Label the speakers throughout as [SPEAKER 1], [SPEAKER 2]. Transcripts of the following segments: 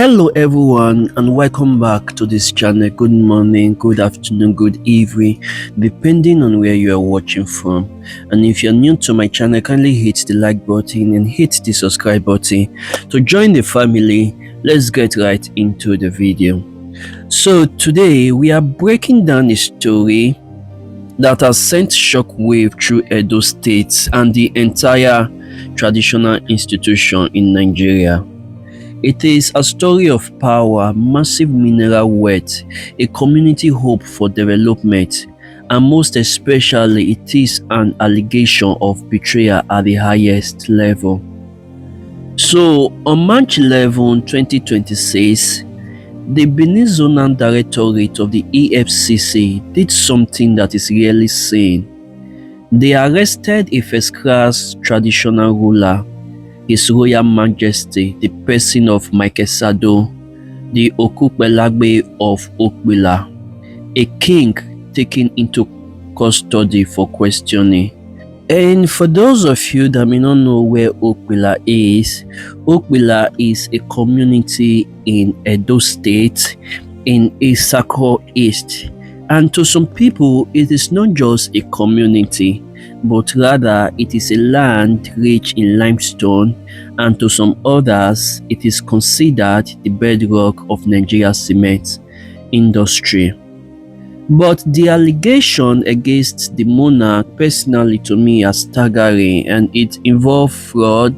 [SPEAKER 1] Hello everyone and welcome back to this channel. Good morning, good afternoon, good evening, depending on where you are watching from. And if you're new to my channel, kindly hit the like button and hit the subscribe button to join the family. Let's get right into the video. So today we are breaking down a story that has sent shockwave through Edo State and the entire traditional institution in Nigeria. It is a story of power, massive mineral wealth, a community hope for development, and most especially it is an allegation of betrayal at the highest level. So on March 11, 2026, the Benin Zonal Directorate of the EFCC did something that is rarely seen. They arrested a first-class traditional ruler, His Royal Majesty, the person of Michael Sado, the Okuokpellagbe of Okpella, a king taken into custody for questioning. And for those of you that may not know where Okpella is a community in Edo State in Isako East. And to some people, it is not just a community, but rather it is a land rich in limestone, and to some others, it is considered the bedrock of Nigeria's cement industry. But the allegation against the monarch, personally to me, are staggering, and it involved fraud,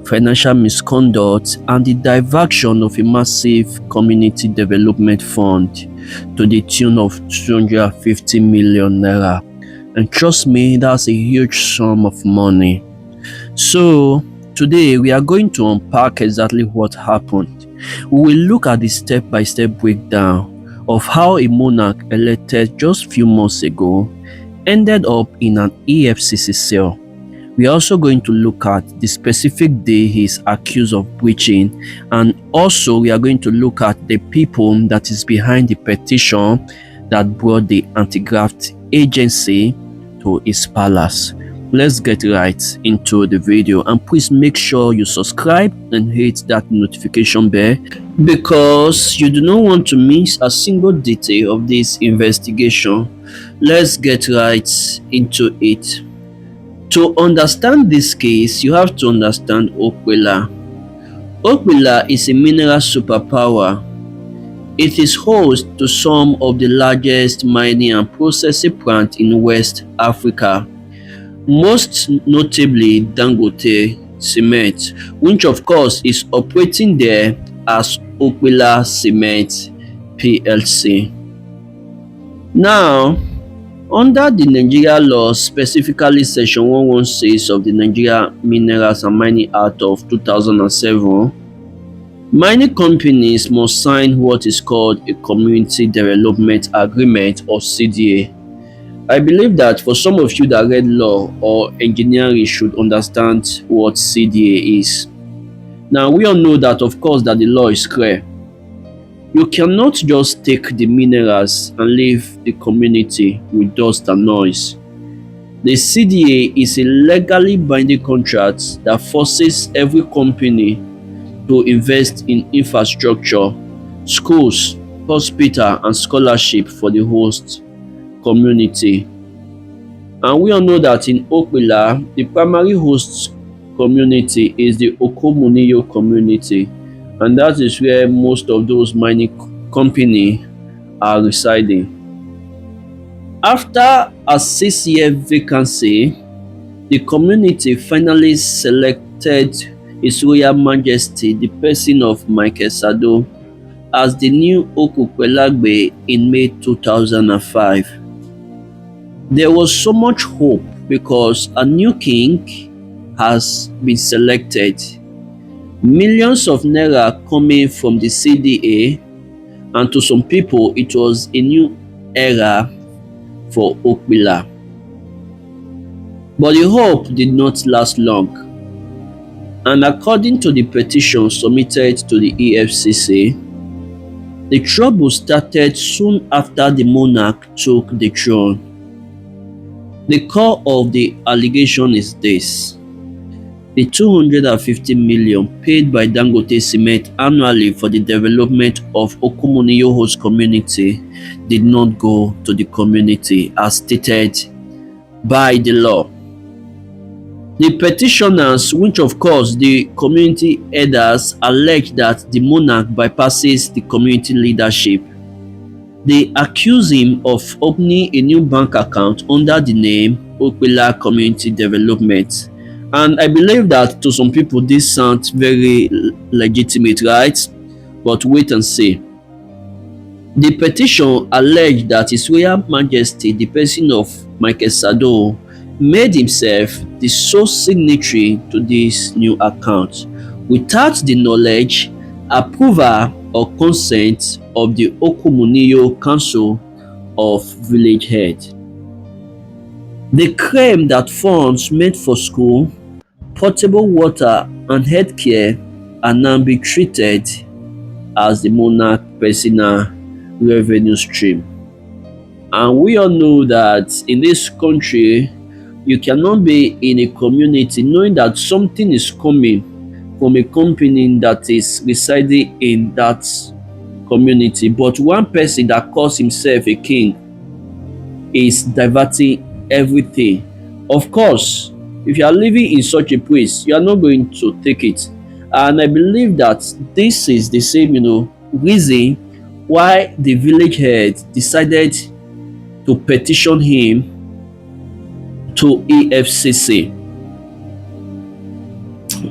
[SPEAKER 1] financial misconduct, and the diversion of a massive community development fund to the tune of 250 million naira. And trust me, that's a huge sum of money. So today we are going to unpack exactly what happened. We will look at the step-by-step breakdown of how a monarch elected just a few months ago ended up in an EFCC cell. We are also going to look at the specific day he is accused of breaching, and also we are going to look at the people that is behind the petition that brought the anti-graft agency to his palace. Let's get right into the video, and please make sure you subscribe and hit that notification bell because you do not want to miss a single detail of this investigation. Let's get right into it. To understand this case, you have to understand Okpella. Okpella is a mineral superpower. It is host to some of the largest mining and processing plants in West Africa, most notably Dangote Cement, which of course is operating there as Okpella Cement PLC. Now, under the Nigeria law, specifically Section 116 of the Nigeria Minerals and Mining Act of 2007, mining companies must sign what is called a Community Development Agreement, or CDA. I believe that for some of you that read law or engineering should understand what CDA is. Now, we all know that of course that the law is clear. You cannot just take the minerals and leave the community with dust and noise. The CDA is a legally binding contract that forces every company to invest in infrastructure, schools, hospital, and scholarship for the host community. And we all know that in Okpella, the primary host community is the Ukhomuniyo community, and that is where most of those mining companies are residing. After a 6-year vacancy, the community finally selected His Royal Majesty, the person of Michael Sado, as the new Okuokpellagbe in May 2005. There was so much hope because a new king has been selected. Millions of naira coming from the CDA, and to some people it was a new era for Okpella. But the hope did not last long, and according to the petition submitted to the EFCC, the trouble started soon after the monarch took the throne. The core of the allegation is this: The 250 million paid by Dangote Cement annually for the development of Okuokpellagbe host community did not go to the community as stated by the law. The petitioners, which of course the community elders, allege that the monarch bypasses the community leadership. They accuse him of opening a new bank account under the name Okpella Community Development. And I believe that to some people this sounds very legitimate, right? But wait and see. The petition alleged that His Royal Majesty, the person of Michael Sado, made himself the sole signatory to this new account without the knowledge, approval or consent of the Ukhomuniyo Council of Village Head. They claim that funds meant for school, potable water and healthcare are now being treated as the monarch personal revenue stream. And we all know that in this country, you cannot be in a community knowing that something is coming from a company that is residing in that community, but one person that calls himself a king is diverting everything. Of course, if you are living in such a place, you are not going to take it. And I believe that this is the same, reason why the village head decided to petition him to EFCC.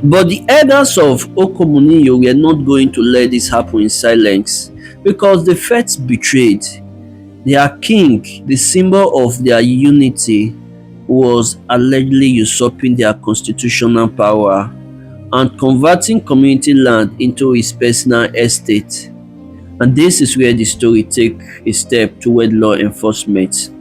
[SPEAKER 1] But the elders of Okuokpellagbe were not going to let this happen in silence because they felt betrayed. Their king, the symbol of their unity, was allegedly usurping their constitutional power and converting community land into his personal estate. And this is where the story takes a step toward law enforcement.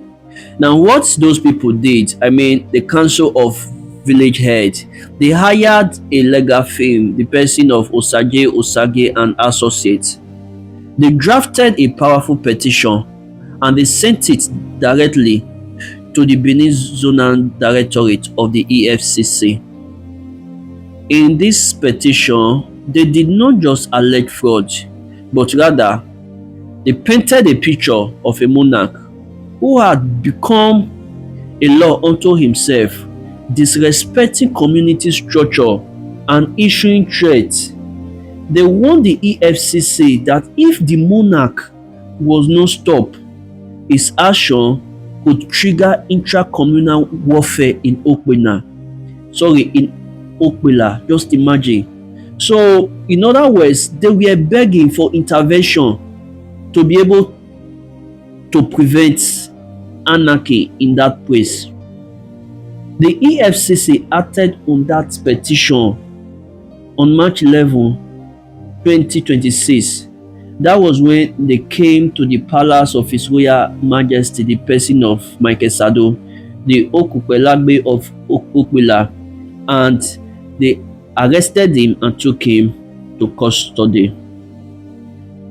[SPEAKER 1] Now, what those people did, the Council of Village Head, they hired a legal firm, the person of Osage and Associates. They drafted a powerful petition and they sent it directly to the Benin Zonal Directorate of the EFCC. In this petition, they did not just allege fraud, but rather they painted a picture of a monarch who had become a law unto himself, disrespecting community structure and issuing threats. They warned the EFCC that if the monarch was not stopped, his action could trigger intra-communal warfare in Okpella. Just imagine. So, in other words, they were begging for intervention to be able to prevent anarchy in that place. The EFCC acted on that petition on March 11, 2026. That was when they came to the palace of His Royal Majesty, the person of Michael Sado, the Okuokpellagbe of Okpella, and they arrested him and took him to custody.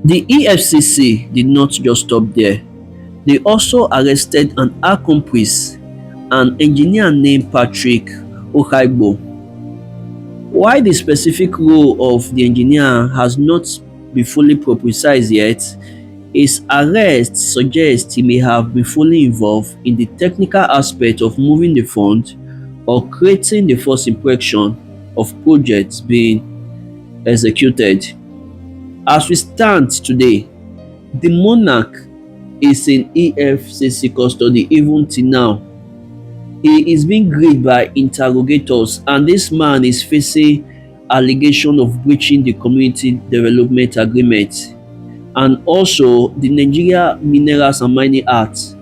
[SPEAKER 1] The EFCC did not just stop there. They also arrested an accomplice, an engineer named Patrick Okpellagbe. While the specific role of the engineer has not been fully precise yet, his arrest suggests he may have been fully involved in the technical aspect of moving the fund or creating the first impression of projects being executed. As we stand today, the monarch is in EFCC custody even till now. He is being grieved by interrogators, and this man is facing allegation of breaching the Community Development Agreement and also the Nigeria Minerals and Mining Act,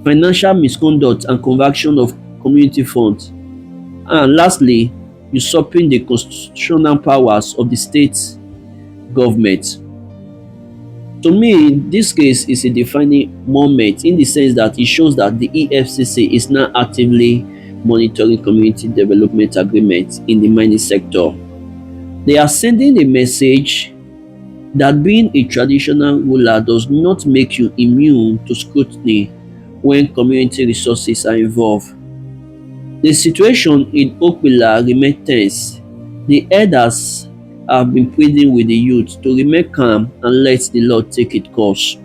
[SPEAKER 1] financial misconduct and conversion of community funds, and lastly, usurping the constitutional powers of the state government. To me, this case is a defining moment in the sense that it shows that the EFCC is now actively monitoring community development agreements in the mining sector. They are sending a message that being a traditional ruler does not make you immune to scrutiny when community resources are involved. The situation in Okpella remains tense. The elders have been pleading with the youth to remain calm and let the law take its course.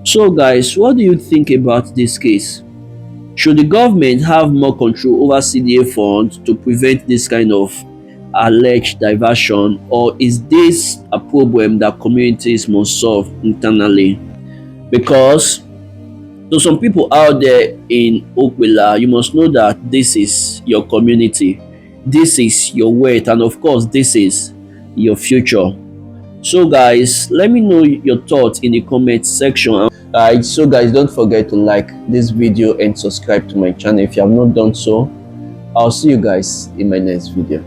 [SPEAKER 1] So guys, what do you think about this case? Should the government have more control over CDA funds to prevent this kind of alleged diversion, or is this a problem that communities must solve internally? Because to some people out there in Okpella, you must know that this is your community, this is your wealth, and of course, this is your future. So, guys, let me know your thoughts in the comment section. Alright, so guys, don't forget to like this video and subscribe to my channel if you have not done so. I'll see you guys in my next video.